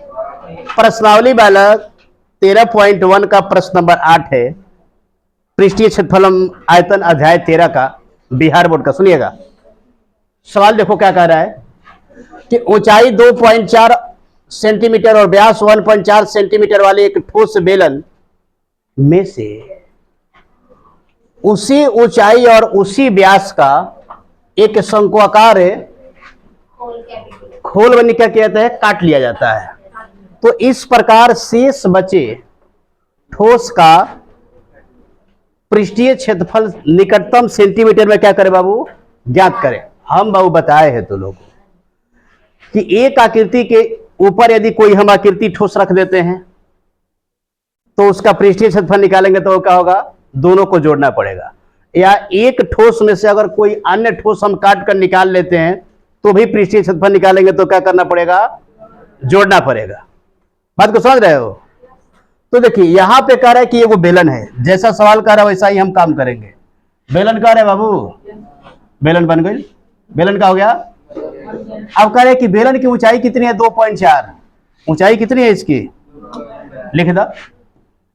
प्रश्नावली बालक 13.1 का प्रश्न नंबर 8 है, पृष्ठीय क्षेत्रफल आयतन अध्याय 13 का, बिहार बोर्ड का। सुनिएगा सवाल, देखो क्या कह रहा है कि ऊंचाई 2.4 सेंटीमीटर और व्यास 1.4 सेंटीमीटर वाले एक ठोस बेलन में से उसी ऊंचाई और उसी व्यास का एक शंक्वाकार खोल बनी क्या कहते हैं, काट लिया जाता है। तो इस प्रकार शेष बचे ठोस का पृष्ठीय क्षेत्रफल निकटतम सेंटीमीटर में क्या करें बाबू, ज्ञात करें। हम बाबू बताए हैं तो लोगों कि एक आकृति के ऊपर यदि कोई हम आकृति ठोस रख देते हैं तो उसका पृष्ठीय क्षेत्रफल निकालेंगे तो क्या होगा, दोनों को जोड़ना पड़ेगा। या एक ठोस में से अगर कोई अन्य ठोस हम काट कर निकाल लेते हैं तो भी पृष्ठीय क्षेत्रफल निकालेंगे तो क्या करना पड़ेगा, जोड़ना पड़ेगा। बात को समझ रहे हो? तो देखिए यहां पे कह रहा है कि ये वो बेलन है, जैसा सवाल कर रहा है वैसा ही हम काम करेंगे। बेलन कह रहे बाबू, बेलन बन गई, बेलन का हो गया। अब कह रहे कि बेलन की ऊंचाई कितनी है, 2.4। ऊंचाई कितनी है इसकी, लिख दो,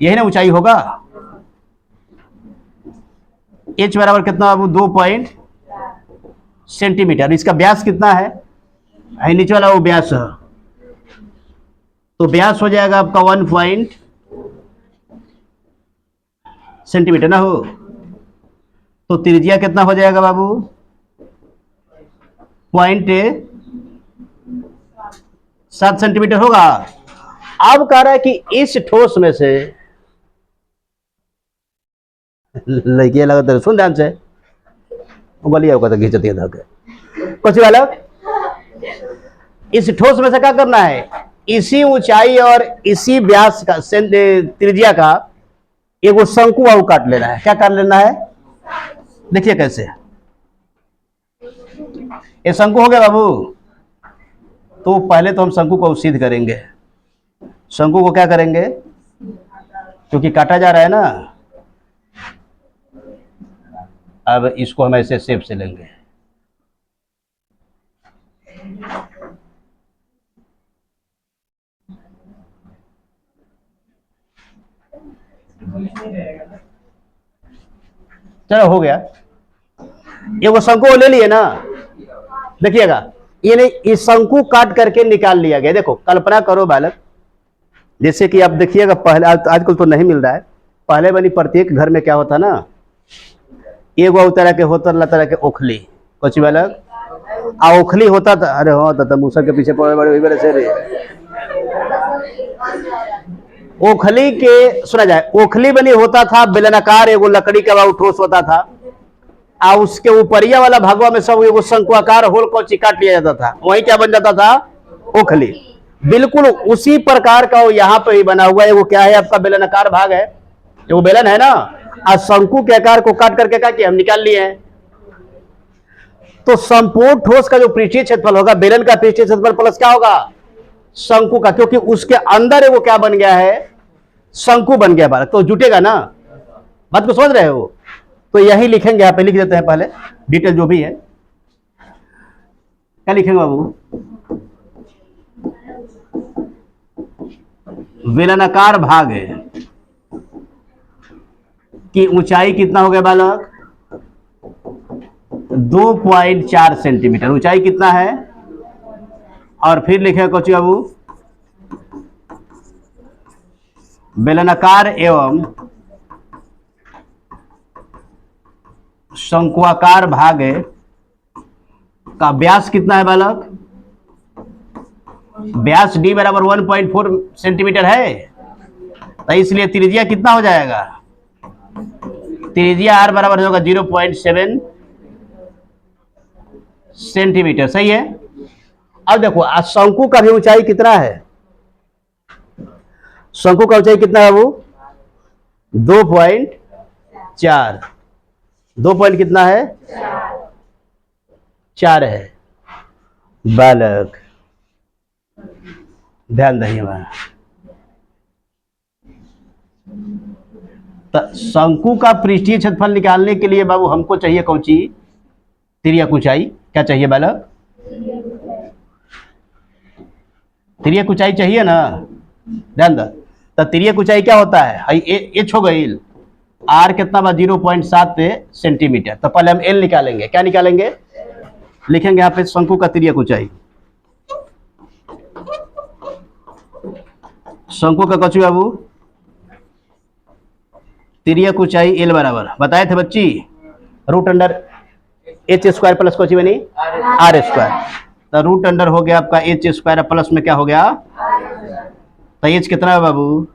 यही ना ऊंचाई होगा। h बराबर कितना बाबू, 2 सेंटीमीटर। इसका व्यास कितना है, नीचे वाला वो व्यास है, तो व्यास हो जाएगा आपका 1 सेंटीमीटर ना हो, तो त्रिज्या कितना हो जाएगा बाबू, 0.7 सेंटीमीटर होगा। अब कह रहा है कि इस ठोस में से लड़कियां लगा, सुन ध्यान से, गलिया होगा तो घिंचती है कुछ अलग। इस ठोस में से क्या करना है, इसी ऊंचाई और इसी व्यास का त्रिज्या का एक शंकु बाबू काट लेना है। क्या काट लेना है, देखिए कैसे, ये शंकु हो गया बाबू। तो पहले तो हम शंकु को सिद्ध करेंगे। शंकु को क्या करेंगे, क्योंकि काटा जा रहा है ना, अब इसको हम ऐसे शेप से लेंगे। चलो हो गया, ये वो शंकु ले लिए ना। देखिएगा ये नहीं, इस शंकु काट करके निकाल लिया गया। देखो कल्पना करो बालक, जैसे कि आप देखिएगा पहले, आजकल तो नहीं मिल रहा है, पहले बनी प्रत्येक घर में क्या होता ना, एगो तरह के होता, अल्लाह तरह के ओखली, कुछ बालक ओखली होता था। अरे हो तो मूसा के पीछे पड़े बड़े से रे। ओखली के सुना जाए, ओखली बनी होता था, बेलनाकार एगो लकड़ी का बाबू ठोस होता था, और उसके ऊपरिया वाला भागवा में सब एगो शंकुआकार होल को काट लिया जाता था, वही क्या बन जाता था, ओखली। बिल्कुल उसी प्रकार का वो यहाँ पे ही बना हुआ है। वो क्या है आपका, बेलनाकार भाग है, वो बेलन है ना, और शंकु के आकार को काट करके क्या किया, हम निकाल लिए हैं। तो संपूर्ण ठोस का जो पृष्ठीय क्षेत्रफल होगा, बेलन का पृष्ठीय क्षेत्रफल प्लस क्या होगा, शंकु का, क्योंकि उसके अंदर वो क्या बन गया है, शंकु बन गया बालक, तो जुटेगा ना। बात को समझ रहे हो? तो यही लिखेंगे, यहाँ पे लिख देते हैं पहले डिटेल जो भी है। क्या लिखेंगे बाबू, बेलनाकार भाग है की ऊंचाई कितना हो गया बालक, 2.4 सेंटीमीटर ऊंचाई कितना है। और फिर लिखे कोची बाबू, बेलनाकार एवं शंक्वाकार भाग का व्यास कितना है बालक, व्यास d बराबर 1.4 सेंटीमीटर है, तो इसलिए त्रिज्या कितना हो जाएगा, त्रिज्या r बराबर होगा 0.7 सेंटीमीटर। सही है। अब देखो शंकु का भी ऊंचाई कितना है, शंकु का ऊंचाई कितना है वो, 2.4, 2 पॉइंट कितना है, 4 है बालक, ध्यान दही। तो शंकु का पृष्ठीय क्षेत्रफल निकालने के लिए बाबू हमको चाहिए कौन सी, तिर्यक ऊंचाई। क्या चाहिए बालक, तिर्यक ऊंचाई चाहिए ना, ध्यान दो। तो तिर्यक ऊंचाई क्या होता है, एच हो गई, आर कितना बा 0.7 सेंटीमीटर। तो पहले हम एल निकालेंगे, क्या निकालेंगे, लिखेंगे यहाँ पे शंकु का तिर्यक ऊंचाई, शंकु का कचू बाबू तिर्यक ऊंचाई एल बराबर बताए थे बच्ची, root under H square plus कौची बनी आर स्क्वायर। तो रूट अंडर हो गया आपका एच स्क्वायर प्लस में क्या हो गया, तो एच कितना है बाबू,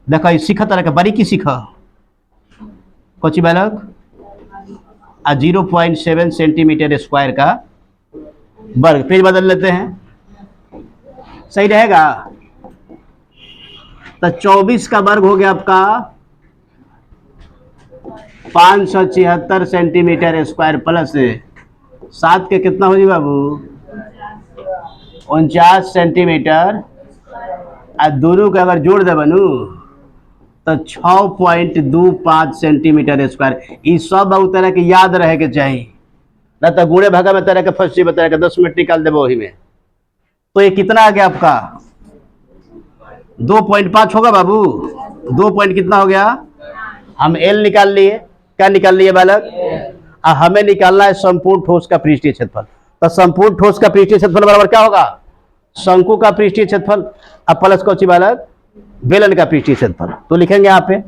देखो सीखा तरह का बारीकी सीखा कौची बालक, 0.7 सेंटीमीटर स्क्वायर का वर्ग। पेज बदल लेते हैं, सही रहेगा। तो 24 का वर्ग हो गया आपका 576 सेंटीमीटर स्क्वायर प्लस 7 के कितना हो जी बाबू 49 सेंटीमीटर, और दोनों के अगर जोड़ दे बनू तो 6.25 सेंटीमीटर स्क्वायर। ये सब बहुत तरह के याद रहे के चाहिए, ना तो गुणे भागा में तरह के फर्स्ट तरह के 10 मिनट निकाल देबो वही में। तो ये कितना आ गया आपका 2.5 होगा बाबू, 2 पॉइंट कितना हो गया, हम एल निकाल लिए, क्या निकाल लिए बालक, हमें निकालना है संपूर्ण ठोस का पृष्ठीय क्षेत्रफल। तो संपूर्ण ठोस का पृष्ठीय क्षेत्रफल बराबर क्या होगा, शंकु का पृष्ठीय क्षेत्रफल अब प्लस कौची बालक बेलन का पृष्ठीय क्षेत्रफल। तो लिखेंगे यहां पे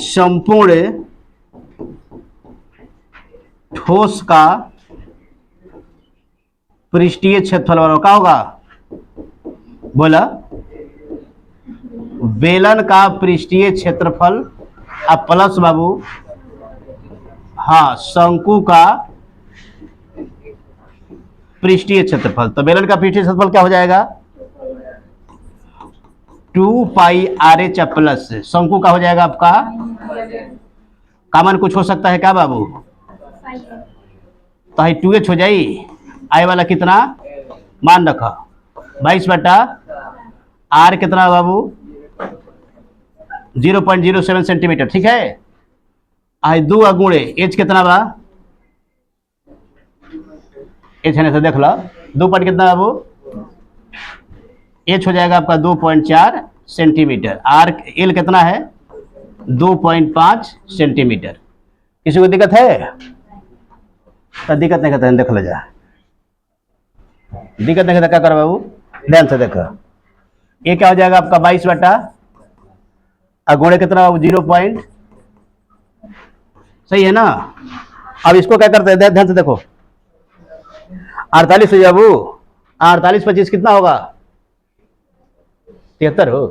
संपूर्ण ठोस का पृष्ठीय क्षेत्रफल बराबर क्या होगा, बोला बेलन का पृष्ठीय क्षेत्रफल अब प्लस बाबू हाँ शंकु का पृष्ठीय क्षेत्रफल। तो बेलन का पृष्ठीय क्षेत्रफल क्या हो जाएगा 2 पाई आर एच प्लस शंकु का हो जाएगा आपका, कॉमन कुछ हो सकता है क्या बाबू, तो 2h हो जाई, आई वाला कितना मान रखा 22 बटा आर कितना बाबू 0.07 सेंटीमीटर, ठीक है। आई 2 अगुणे एच कितना बा, एच है ना, देख लो 2 पॉइंट कितना बाबू, एच हो जाएगा आपका 2.4 सेंटीमीटर, आर एल कितना है 2.5 सेंटीमीटर। किसी को दिक्कत है, तो दिक्कत नहीं करता है, देख लो जा, दिक्कत नहीं करता क्या करो बाबू, ध्यान से देखो। ये क्या हो जाएगा आपका 22 बटा अगुणे कितना 0 पॉइंट, सही है ना। अब इसको क्या करते हैं, ध्यान से देखो 48 हो जाए बाबू, 48 25 कितना होगा 73 हो,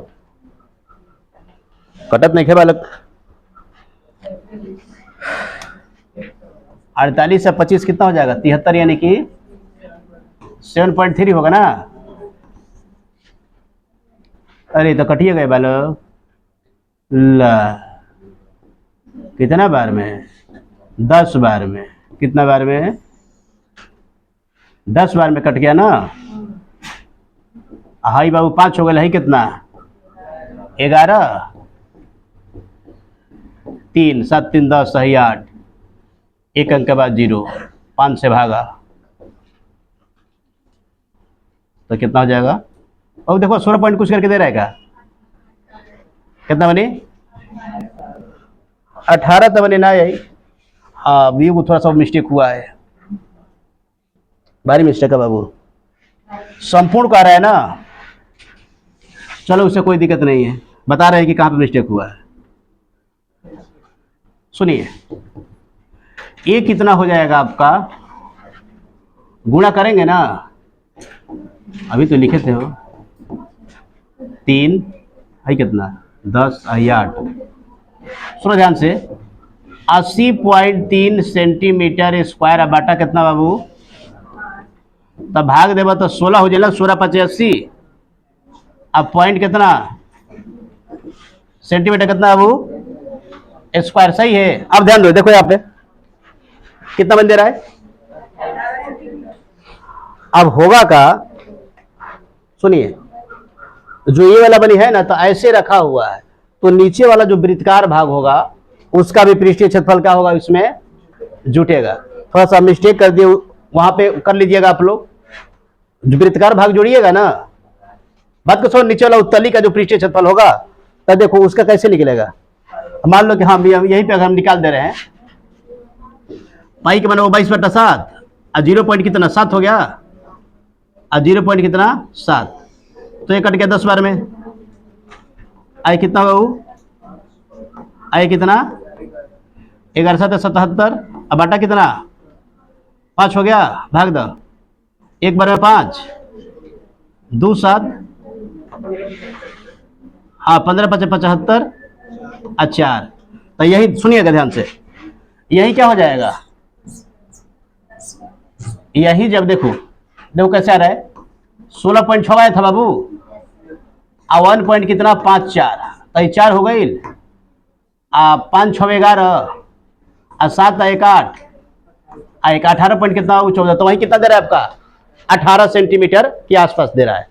कटत नहीं खे बालक, 48 से 25 कितना हो जाएगा 73, यानी कि 7.3 होगा ना। अरे तो कटिए गए बालक, ला कितना बार में 10 बार में, कितना बार में 10 बार में कट गया ना। हाई बाबू 5 हो गए, है कितना 11, 3 7 3 10 सही 8, एक अंक के बाद 0, 5 से भागा तो कितना हो जाएगा, और देखो 16 पॉइंट कुछ करके दे रहा है क्या, कितना बनी 18 तो बने ना यही, हाँ वी को थोड़ा सा मिस्टेक हुआ है, भारी मिस्टेक है बाबू, संपूर्ण का रहा है ना, चलो उससे कोई दिक्कत नहीं है, बता रहे हैं कि कहाँ पे मिस्टेक हुआ है। सुनिए ये कितना हो जाएगा आपका, गुणा करेंगे ना, अभी तो लिखे थे हो 3 है कितना 10 है 8, सुनो ध्यान से 80.3 सेंटीमीटर स्क्वायर बाटा कितना बाबू, तब भाग देगा तो 16 हो जाएगा, 16 5 80, अब पॉइंट कितना सेंटीमीटर कितना बाबू स्क्वायर, सही है। अब ध्यान दो, देखो यहाँ पे कितना बन दे रहा है, अब होगा का, सुनिए जो ये वाला बनी है ना, तो ऐसे रखा हुआ है, तो नीचे वाला जो वृत्तकार भाग होगा उसका भी पृष्ठीय क्षेत्रफल क्या होगा इसमें जुटेगा, थोड़ा सा मिस्टेक कर दिए वहां पे कर लीजिएगा आप लोग, जो वृत्तकार भाग जोड़िएगा ना, बात को समझ। नीचे वाला उत्तली का जो पृष्ठीय क्षेत्रफल होगा, तब देखो उसका कैसे निकलेगा। मान लो कि हाँ यहीं पे अगर हम निकाल दे रहे हैं, पाई के माने वो 22/7 और 0 पॉइंट कितना 7 हो गया, और 0 पॉइंट कितना 7, तो ये कट गया 10 बार में। आए कितना बाबू, आए कितना 11 7 77, अब बाटा कितना 5 हो गया, भाग दो 1 बार में 5, 2 7, हाँ 15 5 75 और 4। तो यही सुनिएगा ध्यान से, यही क्या हो जाएगा, यही जब देखो कैसे आ रहा है, 16.6 आया था बाबू, और 1 पॉइंट कितना 5 4, तो 4 हो गई, 5 6 11, और 7 1 8, 18 पॉइंट कितना 14, तो वही कितना दे रहा है आपका 18 सेंटीमीटर के आसपास दे रहा है,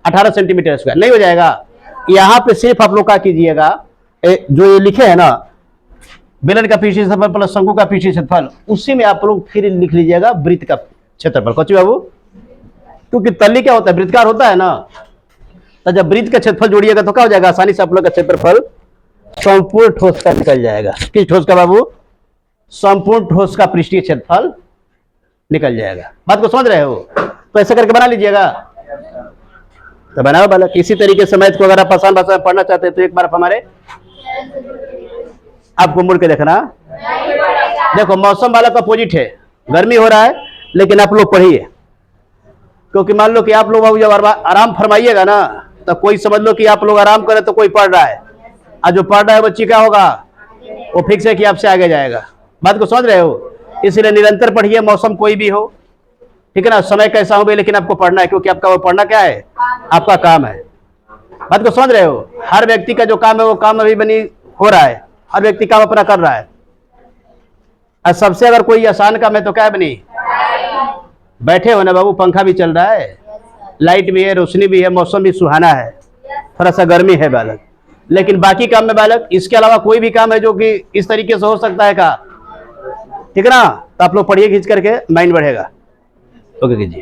18 सेंटीमीटर स्क्वायर। नहीं हो जाएगा, यहाँ पे सिर्फ आप लोग क्या कीजिएगा, जो ये लिखे है ना बेलन का पृष्ठीय क्षेत्रफल प्लस शंकु का पृष्ठीय क्षेत्रफल, उसी में आप लोग फिर लिख लीजिएगा वृत्त का क्षेत्रफल। कौची बाबू, क्योंकि तल्ली क्या होता है, वृत्तकार होता है ना, तो जब वृत्त का क्षेत्रफल जोड़िएगा तो क्या हो जाएगा, आसानी से आप लोग का क्षेत्रफल संपूर्ण ठोस का निकल जाएगा। किस ठोस का बाबू, संपूर्ण ठोस का पृष्ठीय क्षेत्रफल निकल जाएगा। बात को समझ रहे हो, तो ऐसे करके बना लीजिएगा। तो बनाओ बालक, इसी तरीके से मैथ को अगर आप आसान भाषा में पढ़ना चाहते हैं तो एक बार आप हमारे, आपको मुड़ के देखना, देखो मौसम वाला का अपोजिट है, गर्मी हो रहा है, लेकिन आप लोग पढ़िए, क्योंकि मान लो कि आप लोग जब आराम फरमाइएगा ना, तो कोई समझ लो कि आप लोग आराम करें तो कोई पढ़ रहा है, और जो पढ़ रहा है बच्ची क्या होगा, वो फिक्स है कि आपसे आगे जाएगा। बात को समझ रहे हो, इसलिए निरंतर पढ़िए, मौसम कोई भी हो, ठीक है ना, समय कैसा हो भी, लेकिन आपको पढ़ना है, क्योंकि आपका वो पढ़ना क्या है, आपका काम है। बात को समझ रहे हो, हर व्यक्ति का जो काम है वो काम अभी बनी हो रहा है, हर व्यक्ति काम अपना कर रहा है, और सबसे अगर कोई आसान काम है तो क्या है बनी, बैठे हो ना बाबू, पंखा भी चल रहा है, लाइट भी है, रोशनी भी है, मौसम भी सुहाना है, थोड़ा सा गर्मी है बालक, लेकिन बाकी काम में बालक इसके अलावा कोई भी काम है जो कि इस तरीके से हो सकता है का, ठीक है ना। तो आप लोग पढ़िए खींच करके, माइंड बढ़ेगा। ओके कीजिए।